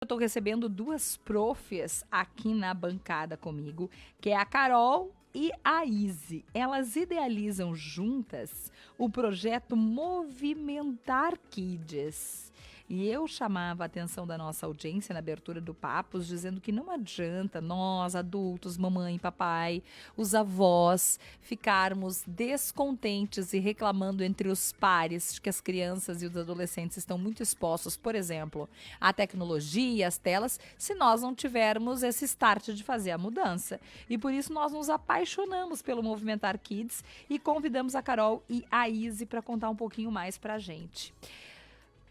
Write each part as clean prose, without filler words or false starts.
Eu estou recebendo duas profs aqui na bancada comigo, que é a Carol e a Izzy. Elas idealizam juntas o projeto Movimentar Kids. E eu chamava a atenção da nossa audiência na abertura do Papos, dizendo que não adianta nós, adultos, mamãe, papai, os avós, ficarmos descontentes e reclamando entre os pares de que as crianças e os adolescentes estão muito expostos, por exemplo, à tecnologia, às telas, se nós não tivermos esse start de fazer a mudança. E por isso nós nos apaixonamos pelo Movimentar Kids e convidamos a Carol e a Izzy para contar um pouquinho mais para a gente.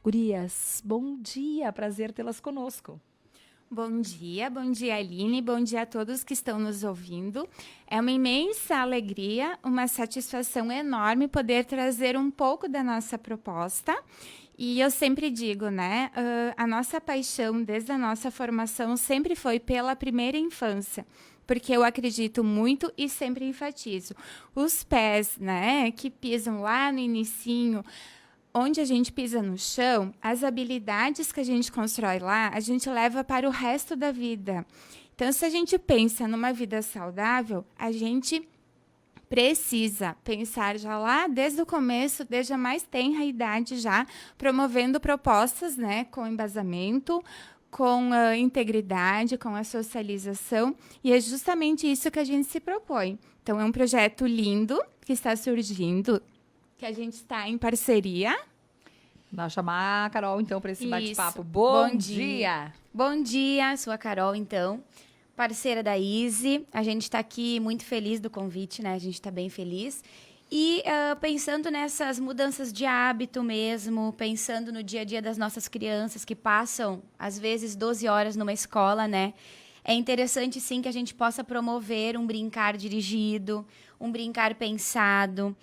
Gurias, bom dia, prazer tê-las conosco. Bom dia Aline, bom dia a todos que estão nos ouvindo. É uma imensa alegria, uma satisfação enorme poder trazer um pouco da nossa proposta. E eu sempre digo, né, a nossa paixão desde a nossa formação sempre foi pela primeira infância. Porque eu acredito muito e sempre enfatizo. Os pés, né, que pisam lá no inicinho, onde a gente pisa no chão, as habilidades que a gente constrói lá, a gente leva para o resto da vida. Então, se a gente pensa numa vida saudável, a gente precisa pensar já lá desde o começo, desde a mais tenra idade já, promovendo propostas, né, com embasamento, com a integridade, com a socialização, e é justamente isso que a gente se propõe. Então, é um projeto lindo que está surgindo, que a gente está em parceria. Vou chamar a Carol, então, para esse bate-papo. Bom dia! Bom dia, sou a Carol, então, parceira da Izzy. A gente está aqui muito feliz do convite, né? A gente está bem feliz. E pensando nessas mudanças de hábito mesmo, pensando no dia a dia das nossas crianças que passam, às vezes, 12 horas numa escola, né? É interessante, sim, que a gente possa promover um brincar dirigido, um brincar pensado,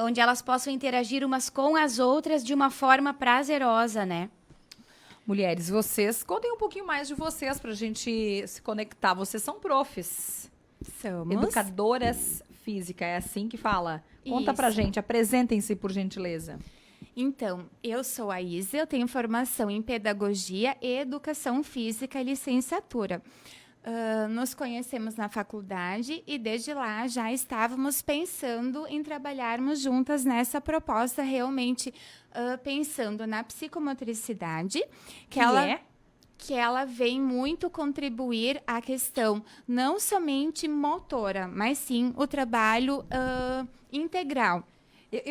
onde elas possam interagir umas com as outras de uma forma prazerosa, né? Mulheres, vocês, contem um pouquinho mais de vocês pra gente se conectar. Vocês são profs. Somos. Educadoras física, é assim que fala? Conta pra Isso. gente, apresentem-se, por gentileza. Então, eu sou a Izzy, eu tenho formação em Pedagogia e Educação Física e licenciatura. Nos conhecemos na faculdade e desde lá já estávamos pensando em trabalharmos juntas nessa proposta, realmente pensando na psicomotricidade, que ela vem muito contribuir à questão não somente motora, mas sim o trabalho integral.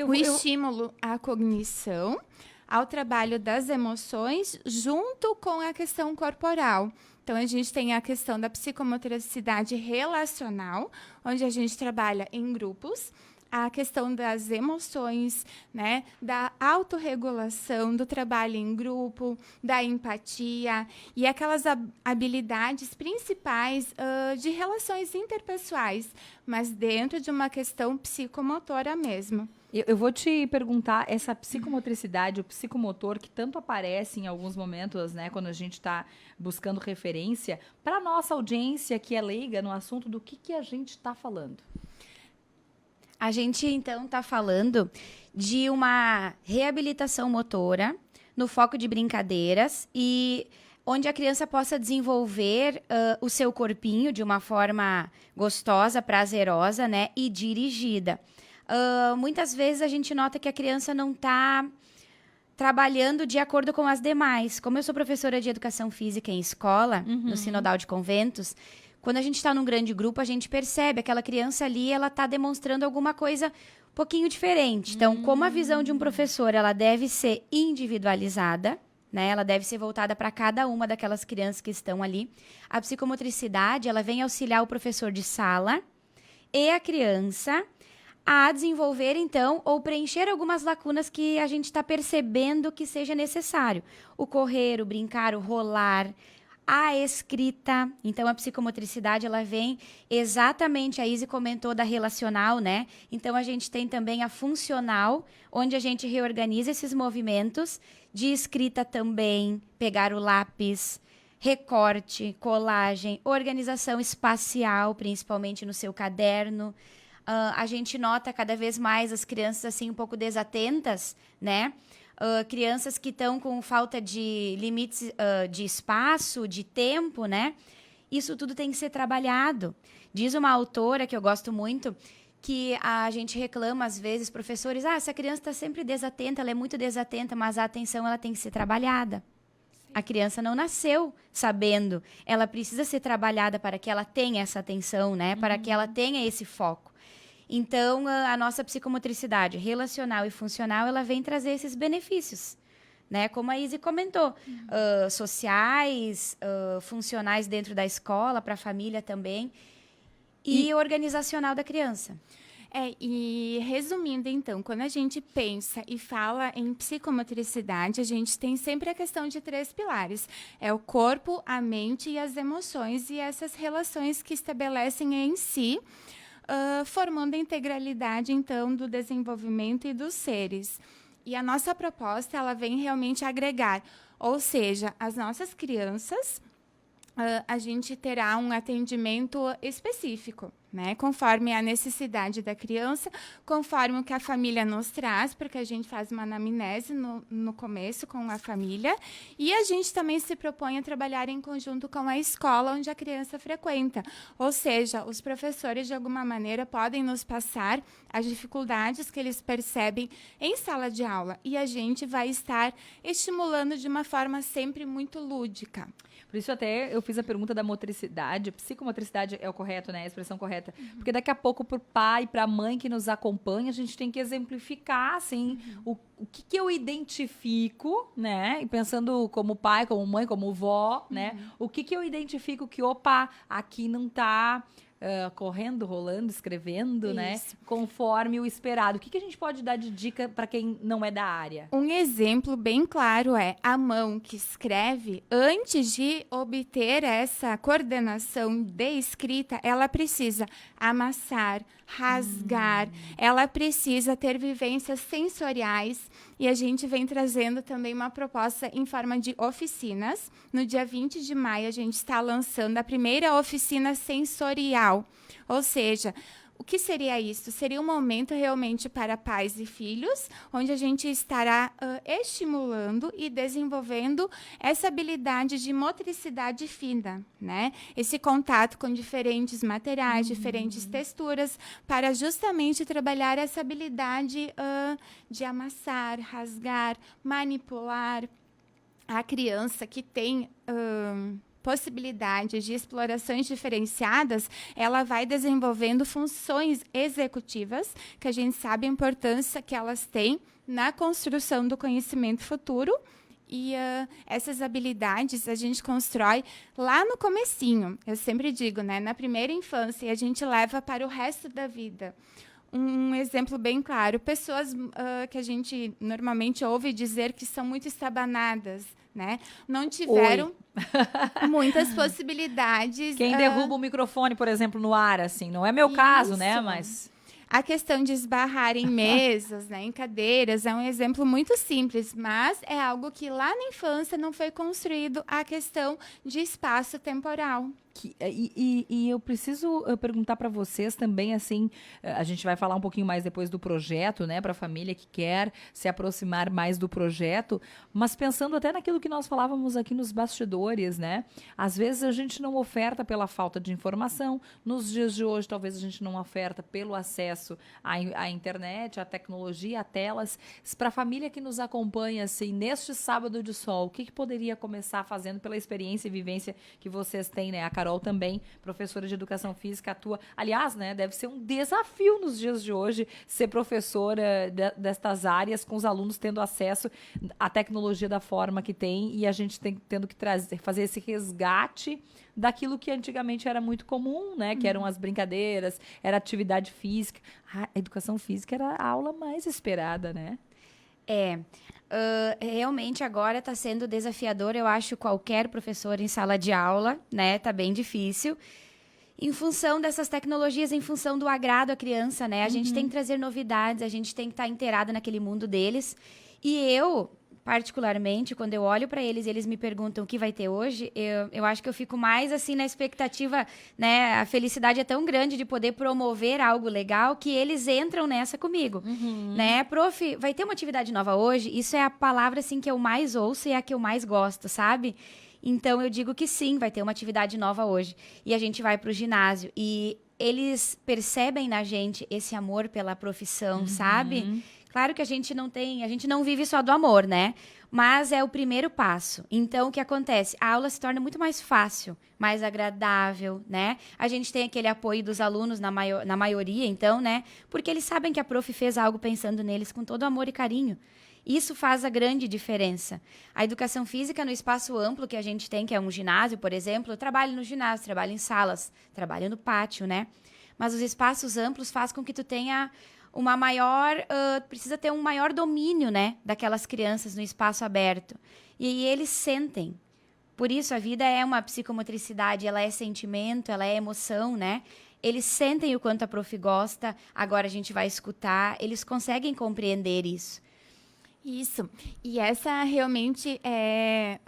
O estímulo à cognição, ao trabalho das emoções, junto com a questão corporal. Então, a gente tem a questão da psicomotricidade relacional, onde a gente trabalha em grupos, a questão das emoções, né, da autorregulação, do trabalho em grupo, da empatia e aquelas habilidades principais de relações interpessoais, mas dentro de uma questão psicomotora mesmo. Eu vou te perguntar, essa psicomotricidade, o psicomotor, que tanto aparece em alguns momentos, né, quando a gente está buscando referência, para a nossa audiência que é leiga no assunto, do que a gente está falando? A gente, então, está falando de uma reabilitação motora no foco de brincadeiras e onde a criança possa desenvolver o seu corpinho de uma forma gostosa, prazerosa, né, e dirigida. Muitas vezes a gente nota que a criança não está trabalhando de acordo com as demais. Como eu sou professora de educação física em escola, no Sinodal de Conventos, quando a gente está num grande grupo, a gente percebe aquela criança ali, ela está demonstrando alguma coisa um pouquinho diferente. Então, como a visão de um professor, ela deve ser individualizada, né? Ela deve ser voltada para cada uma daquelas crianças que estão ali. A psicomotricidade, ela vem auxiliar o professor de sala e a criança a desenvolver, então, ou preencher algumas lacunas que a gente está percebendo que seja necessário. O correr, o brincar, o rolar, a escrita. Então, a psicomotricidade, ela vem exatamente, a Izzy comentou da relacional, né? Então, a gente tem também a funcional, onde a gente reorganiza esses movimentos de escrita também, pegar o lápis, recorte, colagem, organização espacial, principalmente no seu caderno. A gente nota cada vez mais as crianças assim um pouco desatentas, né? crianças que estão com falta de limites de espaço, de tempo, né? Isso tudo tem que ser trabalhado. Diz uma autora que eu gosto muito, que a gente reclama às vezes, professores, essa criança está sempre desatenta, ela é muito desatenta, mas a atenção ela tem que ser trabalhada. Sim. A criança não nasceu sabendo, ela precisa ser trabalhada para que ela tenha essa atenção, né? Para que ela tenha esse foco. Então, a nossa psicomotricidade relacional e funcional, ela vem trazer esses benefícios, né? Como a Izzy comentou, sociais, funcionais dentro da escola, para a família também, e organizacional da criança. E resumindo, então, quando a gente pensa e fala em psicomotricidade, a gente tem sempre a questão de 3 pilares. É o corpo, a mente e as emoções, e essas relações que estabelecem em si, formando a integralidade, então, do desenvolvimento e dos seres. E a nossa proposta, ela vem realmente agregar, ou seja, as nossas crianças, a gente terá um atendimento específico, né? Conforme a necessidade da criança, conforme o que a família nos traz, porque a gente faz uma anamnese no começo com a família, e a gente também se propõe a trabalhar em conjunto com a escola onde a criança frequenta. Ou seja, os professores, de alguma maneira, podem nos passar as dificuldades que eles percebem em sala de aula, e a gente vai estar estimulando de uma forma sempre muito lúdica. Por isso até eu fiz a pergunta da motricidade. Psicomotricidade é o correto, né? A expressão correta. Porque daqui a pouco, para o pai, para a mãe que nos acompanha, a gente tem que exemplificar, assim, o que eu identifico, né? E pensando como pai, como mãe, como vó, né? O que eu identifico que, opa, aqui não está... correndo, rolando, escrevendo, Isso. né? Conforme o esperado. O que a gente pode dar de dica para quem não é da área? Um exemplo bem claro é a mão que escreve, antes de obter essa coordenação de escrita, ela precisa amassar, rasgar, ela precisa ter vivências sensoriais, e a gente vem trazendo também uma proposta em forma de oficinas. No dia 20 de maio, a gente está lançando a primeira oficina sensorial, ou seja, o que seria isso? Seria um momento realmente para pais e filhos, onde a gente estará estimulando e desenvolvendo essa habilidade de motricidade fina, né? Esse contato com diferentes materiais, diferentes texturas, para justamente trabalhar essa habilidade de amassar, rasgar, manipular. A criança que tem... possibilidades de explorações diferenciadas, ela vai desenvolvendo funções executivas, que a gente sabe a importância que elas têm na construção do conhecimento futuro, e essas habilidades a gente constrói lá no comecinho. Eu sempre digo, né, na primeira infância, e a gente leva para o resto da vida. Um exemplo bem claro, pessoas que a gente normalmente ouve dizer que são muito estabanadas, né? Não tiveram muitas possibilidades. Quem derruba o microfone, por exemplo, no ar, assim, não é meu caso, né? Mas a questão de esbarrar em mesas, né, em cadeiras, é um exemplo muito simples, mas é algo que lá na infância não foi construído a questão de espaço temporal. E eu preciso perguntar para vocês também, assim, a gente vai falar um pouquinho mais depois do projeto, né, para a família que quer se aproximar mais do projeto, mas pensando até naquilo que nós falávamos aqui nos bastidores, né, às vezes a gente não oferta pela falta de informação, nos dias de hoje talvez a gente não oferta pelo acesso à internet, à tecnologia, a telas. Para a família que nos acompanha, assim, neste sábado de sol, o que poderia começar fazendo pela experiência e vivência que vocês têm, né, a Carol também, professora de educação física, atua. Aliás, né, deve ser um desafio nos dias de hoje ser professora destas áreas, com os alunos tendo acesso à tecnologia da forma que tem, e a gente tendo que fazer esse resgate daquilo que antigamente era muito comum, né? Que eram as brincadeiras, era atividade física. A educação física era a aula mais esperada, né? Realmente agora está sendo desafiador, eu acho, qualquer professor em sala de aula, né? Tá bem difícil. Em função dessas tecnologias, em função do agrado à criança, né? A gente tem que trazer novidades, a gente tem que estar inteirada naquele mundo deles. E eu, particularmente, quando eu olho para eles e eles me perguntam o que vai ter hoje, eu acho que eu fico mais assim na expectativa, né? A felicidade é tão grande de poder promover algo legal que eles entram nessa comigo, né? Prof, vai ter uma atividade nova hoje? Isso é a palavra assim que eu mais ouço e é a que eu mais gosto, sabe? Então eu digo que sim, vai ter uma atividade nova hoje. E a gente vai para o ginásio e eles percebem na gente esse amor pela profissão, sabe? Claro que a gente não vive só do amor, né? Mas é o primeiro passo. Então, o que acontece? A aula se torna muito mais fácil, mais agradável, né? A gente tem aquele apoio dos alunos na maioria, então, né? Porque eles sabem que a prof fez algo pensando neles com todo amor e carinho. Isso faz a grande diferença. A educação física no espaço amplo que a gente tem, que é um ginásio, por exemplo, eu trabalho no ginásio, trabalho em salas, trabalho no pátio, né? Mas os espaços amplos faz com que tu tenha uma maior... precisa ter um maior domínio, né? Daquelas crianças no espaço aberto. E eles sentem. Por isso, a vida é uma psicomotricidade, ela é sentimento, ela é emoção, né? Eles sentem o quanto a prof gosta, agora a gente vai escutar, eles conseguem compreender isso. Isso. E essa realmente é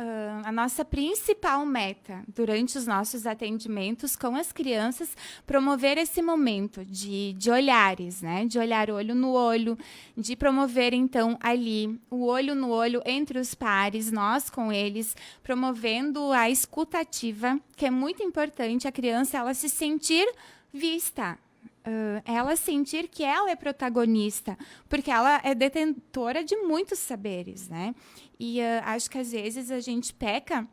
a nossa principal meta durante os nossos atendimentos com as crianças, promover esse momento de olhares, né? De olhar olho no olho, de promover, então, ali o olho no olho entre os pares, nós com eles, promovendo a escutativa, que é muito importante a criança ela se sentir vista. Ela sentir que ela é protagonista, porque ela é detentora de muitos saberes, né? E acho que às vezes a gente peca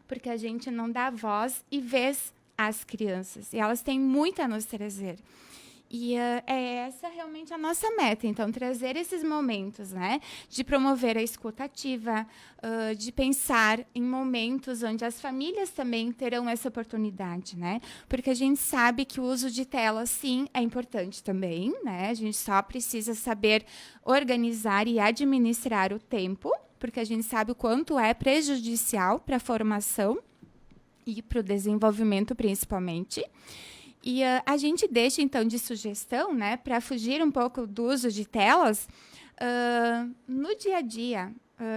porque a gente não dá voz e vez às crianças. E elas têm muito a nos trazer. E é essa realmente a nossa meta, então, trazer esses momentos, né? De promover a escuta ativa, de pensar em momentos onde as famílias também terão essa oportunidade, né? Porque a gente sabe que o uso de tela, sim, é importante também, né? A gente só precisa saber organizar e administrar o tempo, porque a gente sabe o quanto é prejudicial para a formação e para o desenvolvimento, principalmente. E a gente deixa, então, de sugestão, né, para fugir um pouco do uso de telas, no dia a dia,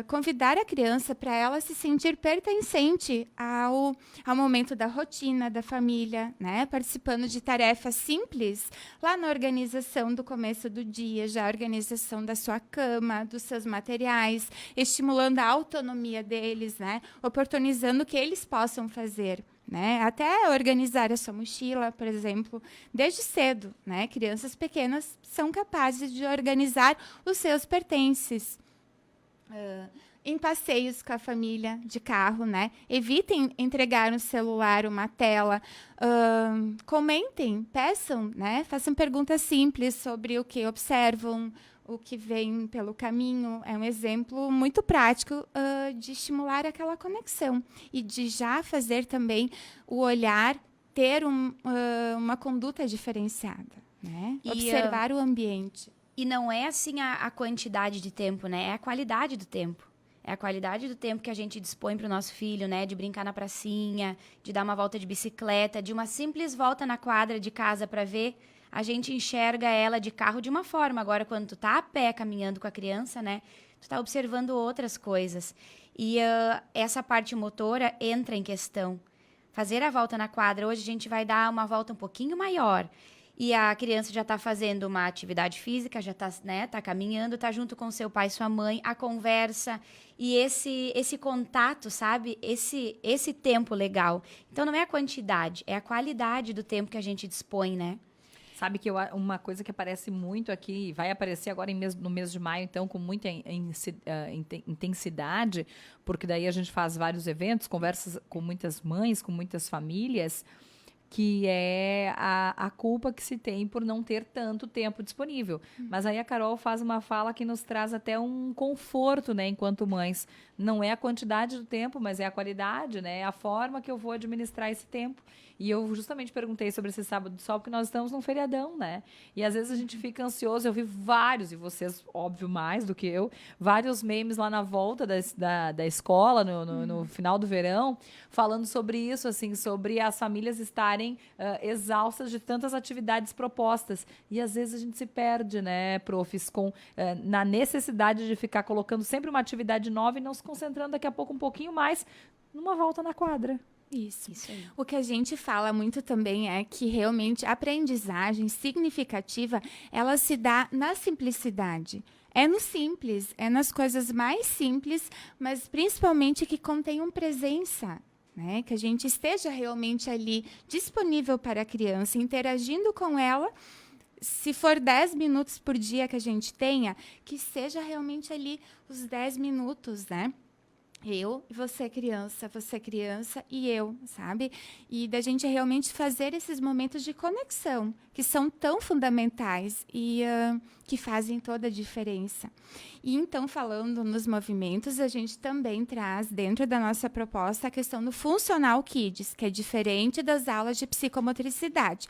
convidar a criança para ela se sentir pertencente ao momento da rotina, da família, né, participando de tarefas simples, lá na organização do começo do dia, já a organização da sua cama, dos seus materiais, estimulando a autonomia deles, né, oportunizando que eles possam fazer. Né? Até organizar a sua mochila, por exemplo, desde cedo. Né? Crianças pequenas são capazes de organizar os seus pertences. Em passeios com a família de carro, né? Evitem entregar um celular, uma tela. Comentem, peçam, né? Façam perguntas simples sobre o que observam, o que vem pelo caminho. É um exemplo muito prático de estimular aquela conexão e de já fazer também o olhar ter uma conduta diferenciada, né? Observar o ambiente. E não é assim a quantidade de tempo, né? É a qualidade do tempo. É a qualidade do tempo que a gente dispõe para o nosso filho, né? De brincar na pracinha, de dar uma volta de bicicleta, de uma simples volta na quadra de casa para ver. A gente enxerga ela de carro de uma forma. Agora, quando tu tá a pé caminhando com a criança, né? Tu tá observando outras coisas. E essa parte motora entra em questão. Fazer a volta na quadra. Hoje a gente vai dar uma volta um pouquinho maior. E a criança já tá fazendo uma atividade física, já tá, né? Tá caminhando, tá junto com seu pai e sua mãe. A conversa e esse contato, sabe? Esse tempo legal. Então, não é a quantidade, é a qualidade do tempo que a gente dispõe, né? Sabe que uma coisa que aparece muito aqui, vai aparecer agora no mês de maio, então, com muita intensidade, porque daí a gente faz vários eventos, conversas com muitas mães, com muitas famílias, que é a culpa que se tem por não ter tanto tempo disponível. Mas aí a Carol faz uma fala que nos traz até um conforto, né, enquanto mães. não é a quantidade do tempo, mas é a qualidade, né? É a forma que eu vou administrar esse tempo. E eu justamente perguntei sobre esse sábado de sol, porque nós estamos num feriadão, né? E às vezes a gente fica ansioso. Eu vi vários, e vocês, óbvio, mais do que eu, vários memes lá na volta da escola, no final do verão, falando sobre isso, assim, sobre as famílias estarem exaustas de tantas atividades propostas. E às vezes a gente se perde, né, profs, na necessidade de ficar colocando sempre uma atividade nova e não se concentrando daqui a pouco um pouquinho mais numa volta na quadra. Isso aí. O que a gente fala muito também é que realmente a aprendizagem significativa, ela se dá na simplicidade. É no simples, é nas coisas mais simples, mas principalmente que contenham presença, né? Que a gente esteja realmente ali disponível para a criança, interagindo com ela. Se for 10 minutos por dia que a gente tenha, que seja realmente ali os 10 minutos, né? Eu e você criança e eu, sabe? E da gente realmente fazer esses momentos de conexão, que são tão fundamentais e que fazem toda a diferença. E então, falando nos movimentos, a gente também traz, dentro da nossa proposta, a questão do Funcional Kids, que é diferente das aulas de psicomotricidade.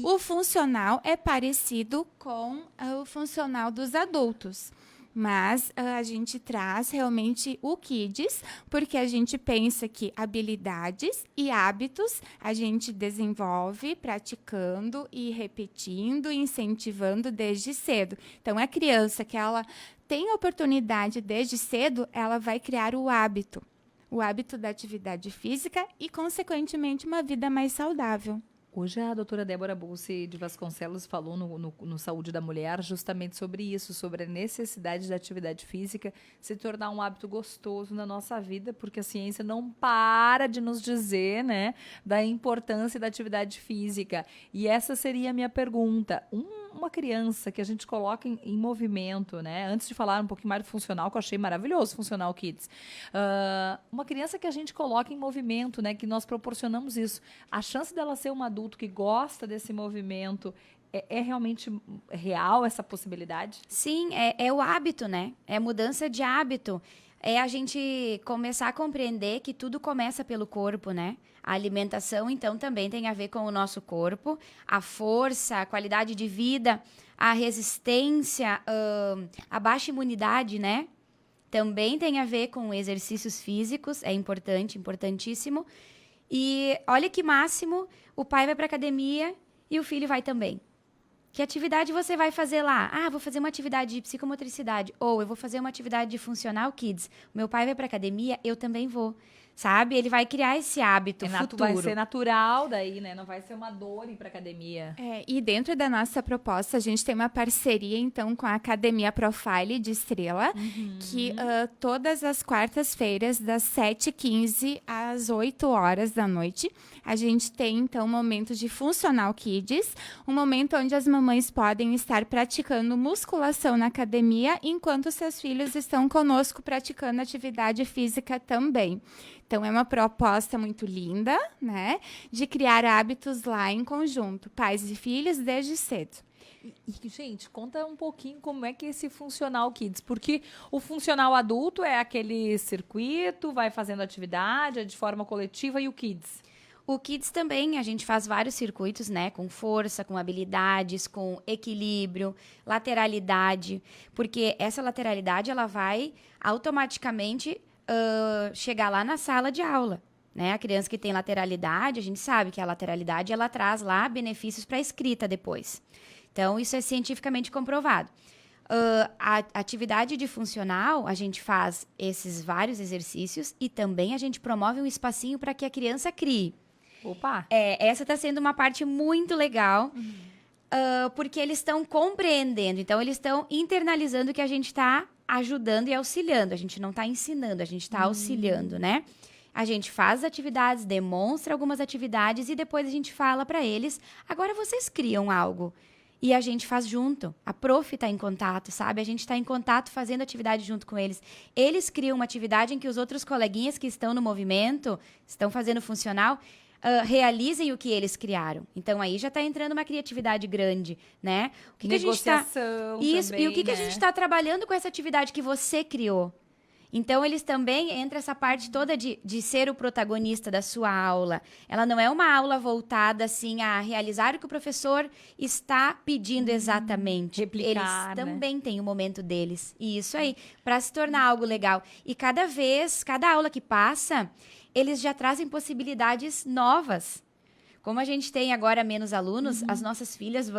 O funcional é parecido com o funcional dos adultos. Mas a gente traz realmente o Kids, porque a gente pensa que habilidades e hábitos a gente desenvolve praticando e repetindo, incentivando desde cedo. Então, a criança que ela tem oportunidade desde cedo, ela vai criar o hábito da atividade física e, consequentemente, uma vida mais saudável. Hoje a doutora Débora Bulce de Vasconcelos falou no Saúde da Mulher justamente sobre isso, sobre a necessidade da atividade física se tornar um hábito gostoso na nossa vida, porque a ciência não para de nos dizer, né, da importância da atividade física. E essa seria a minha pergunta. Uma criança que a gente coloca em movimento, né? Antes de falar um pouquinho mais do funcional, que eu achei maravilhoso, Funcional Kids. Uma criança que a gente coloca em movimento, né? Que nós proporcionamos isso. A chance dela ser um adulto que gosta desse movimento é realmente real essa possibilidade? Sim, é o hábito, né? É mudança de hábito. É a gente começar a compreender que tudo começa pelo corpo, né? A alimentação, então, também tem a ver com o nosso corpo, a força, a qualidade de vida, a resistência, a baixa imunidade, né? Também tem a ver com exercícios físicos, é importante, importantíssimo. E olha que máximo, o pai vai para academia e o filho vai também. Que atividade você vai fazer lá? Ah, vou fazer uma atividade de psicomotricidade. Ou eu vou fazer uma atividade de Funcional Kids. Meu pai vai para academia, eu também vou. Sabe? Ele vai criar esse hábito futuro. Vai ser natural daí, né? Não vai ser uma dor ir para academia. E dentro da nossa proposta, a gente tem uma parceria, então, com a Academia Profile de Estrela, que todas as quartas-feiras, das 7h15 às 8h da noite, a gente tem, então, momentos de Funcional Kids, um momento onde as mamães podem estar praticando musculação na academia, enquanto seus filhos estão conosco praticando atividade física também. Então, é uma proposta muito linda, né? De criar hábitos lá em conjunto, pais e filhos, desde cedo. E, gente, conta um pouquinho como é que é esse Funcional Kids, porque o funcional adulto é aquele circuito, vai fazendo atividade, é de forma coletiva, e o Kids? O Kids também, a gente faz vários circuitos, né? Com força, com habilidades, com equilíbrio, lateralidade, porque essa lateralidade, ela vai automaticamente chegar lá na sala de aula, né? A criança que tem lateralidade, a gente sabe que a lateralidade, ela traz lá benefícios para a escrita depois. Então, isso é cientificamente comprovado. A atividade de funcional, a gente faz esses vários exercícios e também a gente promove um espacinho para que a criança crie. Opa! Essa está sendo uma parte muito legal, porque eles estão compreendendo, então eles estão internalizando que a gente está ajudando e auxiliando. A gente não está ensinando, a gente está auxiliando, né? A gente faz atividades, demonstra algumas atividades e depois a gente fala para eles, agora vocês criam algo. E a gente faz junto. A prof está em contato, sabe? A gente está em contato fazendo atividade junto com eles. Eles criam uma atividade em que os outros coleguinhas que estão no movimento, estão fazendo funcional, realizem o que eles criaram. Então, aí já está entrando uma criatividade grande, né? Negociação Isso, também, e o que né? a gente está trabalhando com essa atividade que você criou? Então, eles também, entra essa parte toda de ser o protagonista da sua aula. Ela não é uma aula voltada, assim, a realizar o que o professor está pedindo exatamente. replicar, Eles né? também têm o momento deles. E isso aí, para se tornar algo legal. E cada aula que passa, eles já trazem possibilidades novas. Como a gente tem agora menos alunos, as nossas filhas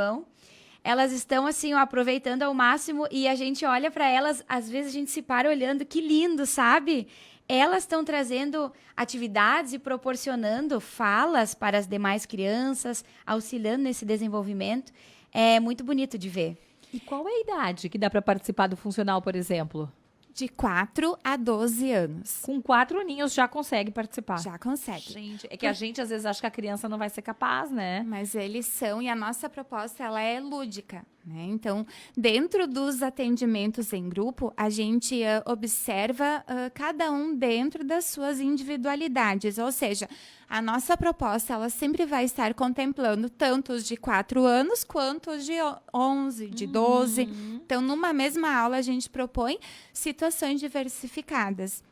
elas estão, assim, ó, aproveitando ao máximo e a gente olha para elas, às vezes a gente se para olhando, que lindo, sabe? Elas estão trazendo atividades e proporcionando falas para as demais crianças, auxiliando nesse desenvolvimento. É muito bonito de ver. E qual é a idade que dá para participar do funcional, por exemplo? De 4 a 12 anos. Com 4 aninhos já consegue participar. Já consegue. Gente, é que a gente às vezes acha que a criança não vai ser capaz, né? Mas eles são, e a nossa proposta, ela é lúdica, né? Então, dentro dos atendimentos em grupo, a gente observa cada um dentro das suas individualidades, ou seja, a nossa proposta, ela sempre vai estar contemplando tanto os de 4 anos, quanto os de 11, de 12. Então, numa mesma aula, a gente propõe situações diversificadas.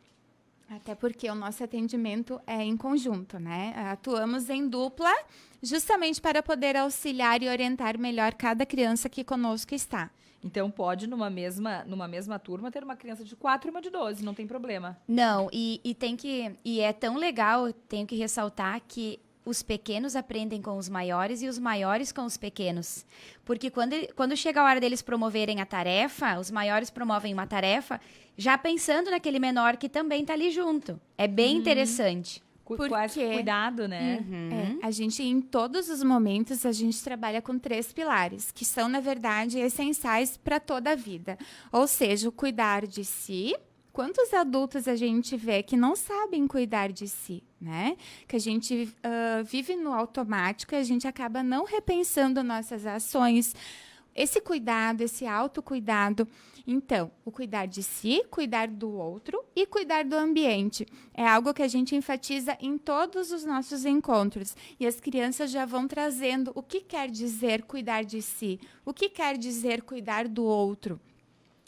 Até porque o nosso atendimento é em conjunto, né? Atuamos em dupla, justamente para poder auxiliar e orientar melhor cada criança que conosco está. Então pode, numa mesma turma, ter uma criança de 4 e uma de 12, não tem problema. Não, e é tão legal, tenho que ressaltar que os pequenos aprendem com os maiores e os maiores com os pequenos. Porque quando chega a hora deles promoverem a tarefa, os maiores promovem uma tarefa, já pensando naquele menor que também está ali junto. É bem interessante. Quase cuidado, né? A gente, em todos os momentos, a gente trabalha com 3 pilares, que são, na verdade, essenciais para toda a vida. Ou seja, o cuidar de si. Quantos adultos a gente vê que não sabem cuidar de si, né? Que a gente vive no automático e a gente acaba não repensando nossas ações. Esse cuidado, esse autocuidado. Então, o cuidar de si, cuidar do outro e cuidar do ambiente. É algo que a gente enfatiza em todos os nossos encontros. E as crianças já vão trazendo o que quer dizer cuidar de si, o que quer dizer cuidar do outro.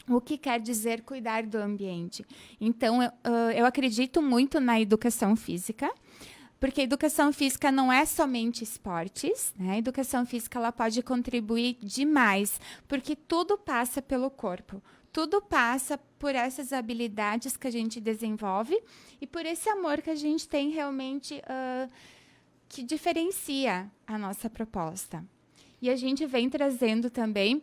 O que quer dizer cuidar do ambiente. Então, eu acredito muito na educação física, porque a educação física não é somente esportes, né? A educação física ela pode contribuir demais, porque tudo passa pelo corpo. Tudo passa por essas habilidades que a gente desenvolve e por esse amor que a gente tem realmente que diferencia a nossa proposta. E a gente vem trazendo também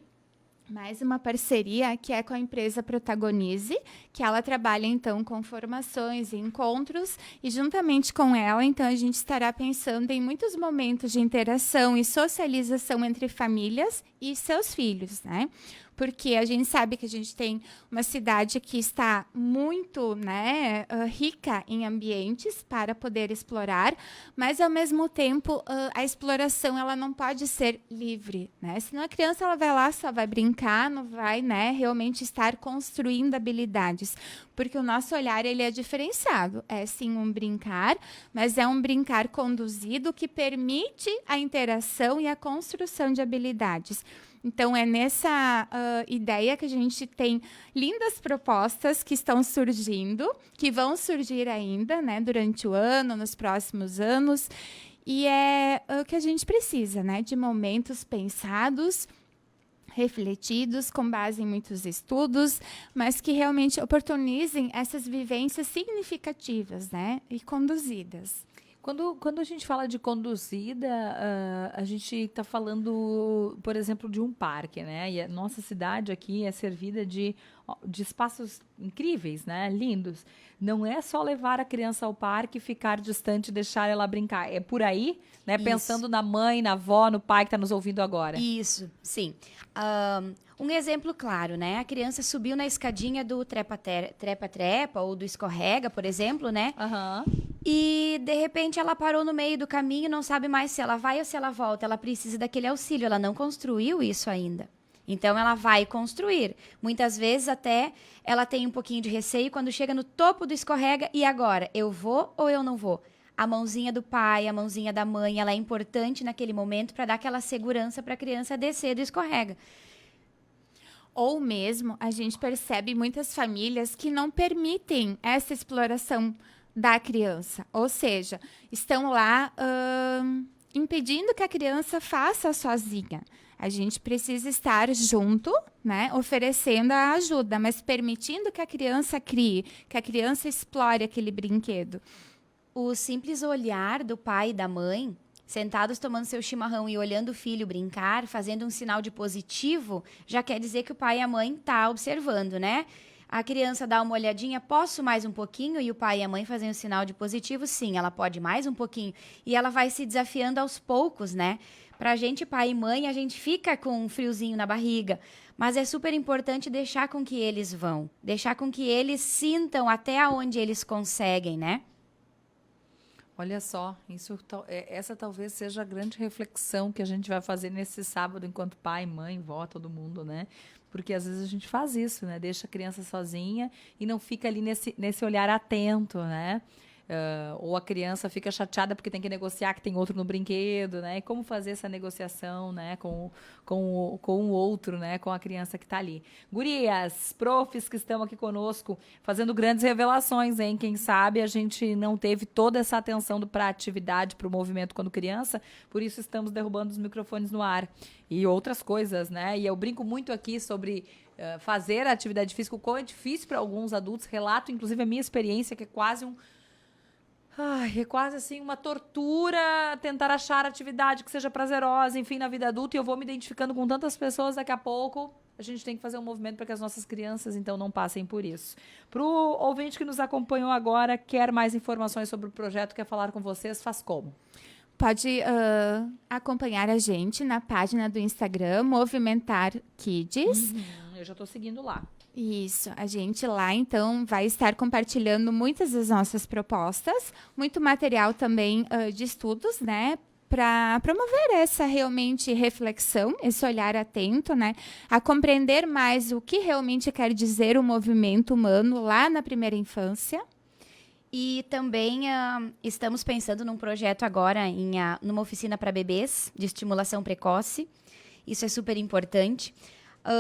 mais uma parceria que é com a empresa Protagonize, que ela trabalha, então, com formações e encontros, e juntamente com ela, então, a gente estará pensando em muitos momentos de interação e socialização entre famílias e seus filhos, né? Porque a gente sabe que a gente tem uma cidade que está muito, né, rica em ambientes para poder explorar, mas, ao mesmo tempo, a exploração ela não pode ser livre, né? Senão a criança ela vai lá, só vai brincar, não vai, né, realmente estar construindo habilidades. Porque o nosso olhar ele é diferenciado. É, sim, um brincar, mas é um brincar conduzido que permite a interação e a construção de habilidades. Então, é nessa ideia que a gente tem lindas propostas que estão surgindo, que vão surgir ainda, né, durante o ano, nos próximos anos. E é o que a gente precisa, né, de momentos pensados, refletidos, com base em muitos estudos, mas que realmente oportunizem essas vivências significativas, né, e conduzidas. Quando a gente fala de conduzida, a gente está falando, por exemplo, de um parque, né? E a nossa cidade aqui é servida de espaços incríveis, né? Lindos. Não é só levar a criança ao parque, ficar distante e deixar ela brincar. É por aí, né? Isso. Pensando na mãe, na avó, no pai que está nos ouvindo agora. Isso, sim. Um exemplo claro, né? A criança subiu na escadinha do trepa-trepa ou do escorrega, por exemplo, né? Aham. E, de repente, ela parou no meio do caminho, não sabe mais se ela vai ou se ela volta. Ela precisa daquele auxílio, ela não construiu isso ainda. Então, ela vai construir. Muitas vezes, até, ela tem um pouquinho de receio quando chega no topo do escorrega. E agora? Eu vou ou eu não vou? A mãozinha do pai, a mãozinha da mãe, ela é importante naquele momento para dar aquela segurança para a criança descer do escorrega. Ou mesmo, a gente percebe muitas famílias que não permitem essa exploração da criança. Ou seja, estão lá impedindo que a criança faça sozinha. A gente precisa estar junto, né, oferecendo a ajuda, mas permitindo que a criança crie, que a criança explore aquele brinquedo. O simples olhar do pai e da mãe, sentados tomando seu chimarrão e olhando o filho brincar, fazendo um sinal de positivo, já quer dizer que o pai e a mãe estão observando, né? A criança dá uma olhadinha, posso mais um pouquinho? E o pai e a mãe fazem um sinal de positivo, sim, ela pode mais um pouquinho. E ela vai se desafiando aos poucos, né? Pra gente, pai e mãe, a gente fica com um friozinho na barriga. Mas é super importante deixar com que eles vão. Deixar com que eles sintam até onde eles conseguem, né? Olha só, essa talvez seja a grande reflexão que a gente vai fazer nesse sábado, enquanto pai, mãe, vó, todo mundo, né? Porque às vezes a gente faz isso, né? Deixa a criança sozinha e não fica ali nesse olhar atento, né? Ou a criança fica chateada porque tem que negociar que tem outro no brinquedo, né? E como fazer essa negociação, né? Com o outro, né? Com a criança que está ali. Gurias, profs que estão aqui conosco, fazendo grandes revelações, hein? Quem sabe a gente não teve toda essa atenção para a atividade, para o movimento quando criança, por isso estamos derrubando os microfones no ar. E outras coisas, né? E eu brinco muito aqui sobre fazer a atividade física, o quão é difícil para alguns adultos. Relato, inclusive, a minha experiência, que é quase é quase assim uma tortura tentar achar atividade que seja prazerosa, enfim, na vida adulta. E eu vou me identificando com tantas pessoas, daqui a pouco a gente tem que fazer um movimento para que as nossas crianças, então, não passem por isso. Para o ouvinte que nos acompanhou agora, quer mais informações sobre o projeto, quer falar com vocês, faz como? Pode acompanhar a gente na página do Instagram, Movimentar Kids. Eu já estou seguindo lá. Isso, a gente lá, então, vai estar compartilhando muitas das nossas propostas, muito material também de estudos, né, para promover essa realmente reflexão, esse olhar atento, né, a compreender mais o que realmente quer dizer o movimento humano lá na primeira infância. E também estamos pensando num projeto agora, numa oficina para bebês, de estimulação precoce. Isso é super importante.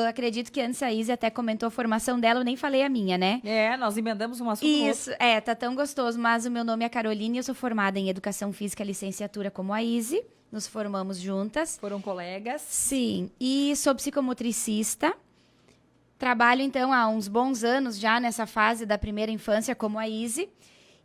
Acredito que antes a Izzy até comentou a formação dela, eu nem falei a minha, né? Nós emendamos um assunto Isso, tá tão gostoso, mas o meu nome é Caroline e eu sou formada em Educação Física, licenciatura como a Izzy, nos formamos juntas. Foram colegas? Sim, e sou psicomotricista, trabalho então há uns bons anos já nessa fase da primeira infância como a Izzy,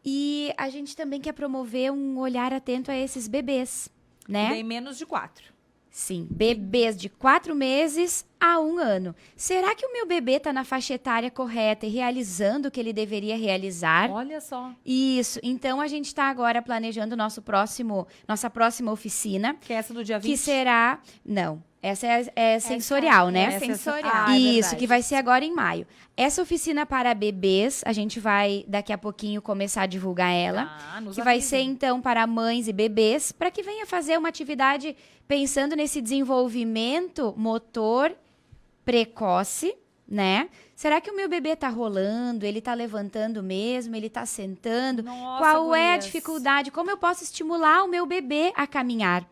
e a gente também quer promover um olhar atento a esses bebês, né? Bem menos de 4. Sim, bebês de 4 meses a 1 ano. Será que o meu bebê está na faixa etária correta e realizando o que ele deveria realizar? Olha só. Isso. Então, a gente está agora planejando nossa próxima oficina. Que é essa do dia 20? Que será... Não. Essa é sensorial, né? É sensorial. Isso, que vai ser agora em maio. Essa oficina para bebês, a gente vai daqui a pouquinho começar a divulgar ela. Que vai ser, então, para mães e bebês, para que venha fazer uma atividade pensando nesse desenvolvimento motor precoce, né? Será que o meu bebê tá rolando? Ele tá levantando mesmo? Ele tá sentando? Nossa, Qual é a gurias. dificuldade? Como eu posso estimular o meu bebê a caminhar?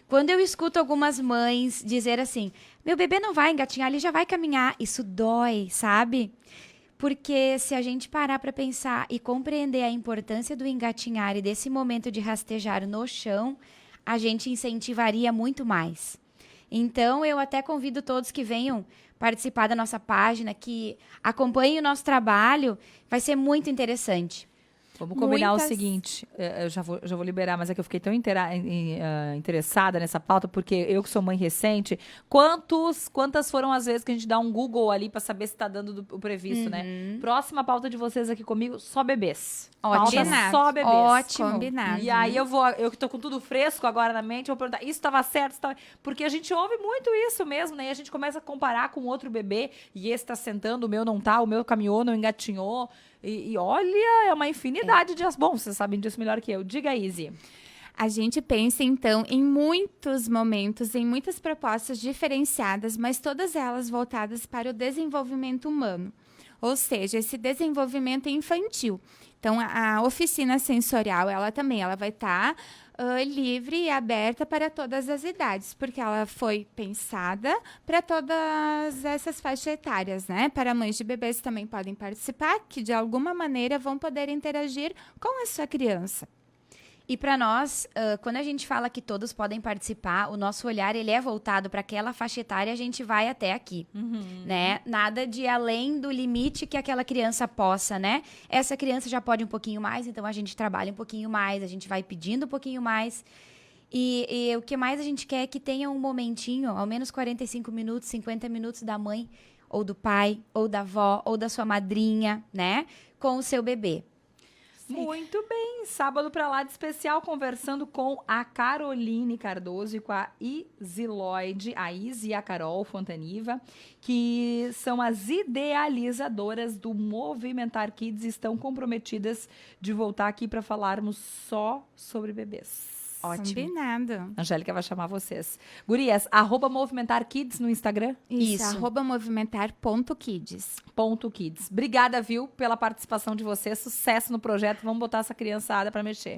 Quando eu escuto algumas mães dizer assim, meu bebê não vai engatinhar, ele já vai caminhar. Isso dói, sabe? Porque se a gente parar para pensar e compreender a importância do engatinhar e desse momento de rastejar no chão, a gente incentivaria muito mais. Então, eu até convido todos que venham participar da nossa página, que acompanhem o nosso trabalho, vai ser muito interessante. Vamos combinar o seguinte, eu já vou liberar, mas é que eu fiquei tão interessada nessa pauta, porque eu que sou mãe recente, quantas foram as vezes que a gente dá um Google ali para saber se está dando o previsto, né? Próxima pauta de vocês aqui comigo, só bebês. Ótimo. Pauta só bebês. Ótimo. Combinado. E aí eu que tô com tudo fresco agora na mente, eu vou perguntar, isso estava certo? Porque a gente ouve muito isso mesmo, né? E a gente começa a comparar com outro bebê, e esse tá sentando, o meu não tá, o meu caminhou, não engatinhou. E olha, é uma infinidade de... Bom, vocês sabem disso melhor que eu. Diga, Izzy. A gente pensa, então, em muitos momentos, em muitas propostas diferenciadas, mas todas elas voltadas para o desenvolvimento humano. Ou seja, esse desenvolvimento infantil. Então, a oficina sensorial, ela vai estar livre e aberta para todas as idades, porque ela foi pensada para todas essas faixas etárias, né? Para mães de bebês também podem participar, que de alguma maneira vão poder interagir com a sua criança. E para nós, quando a gente fala que todos podem participar, o nosso olhar ele é voltado para aquela faixa etária, a gente vai até aqui, né? Nada de além do limite que aquela criança possa, né? Essa criança já pode um pouquinho mais, então a gente trabalha um pouquinho mais, a gente vai pedindo um pouquinho mais. E o que mais a gente quer é que tenha um momentinho, ao menos 45 minutos, 50 minutos da mãe, ou do pai, ou da avó, ou da sua madrinha, né? Com o seu bebê. Muito bem, sábado pra lá de especial, conversando com a Caroline Cardoso e com a Izzy Lloyd, a Izzy e a Carol Fontaniva, que são as idealizadoras do Movimentar Kids e estão comprometidas de voltar aqui para falarmos só sobre bebês. Ótimo. Combinado. Angélica vai chamar vocês. Gurias, @movimentarkids no Instagram? Isso, Isso. @movimentar.kids. .kids. Obrigada, viu, pela participação de vocês. Sucesso no projeto. Vamos botar essa criançada para mexer.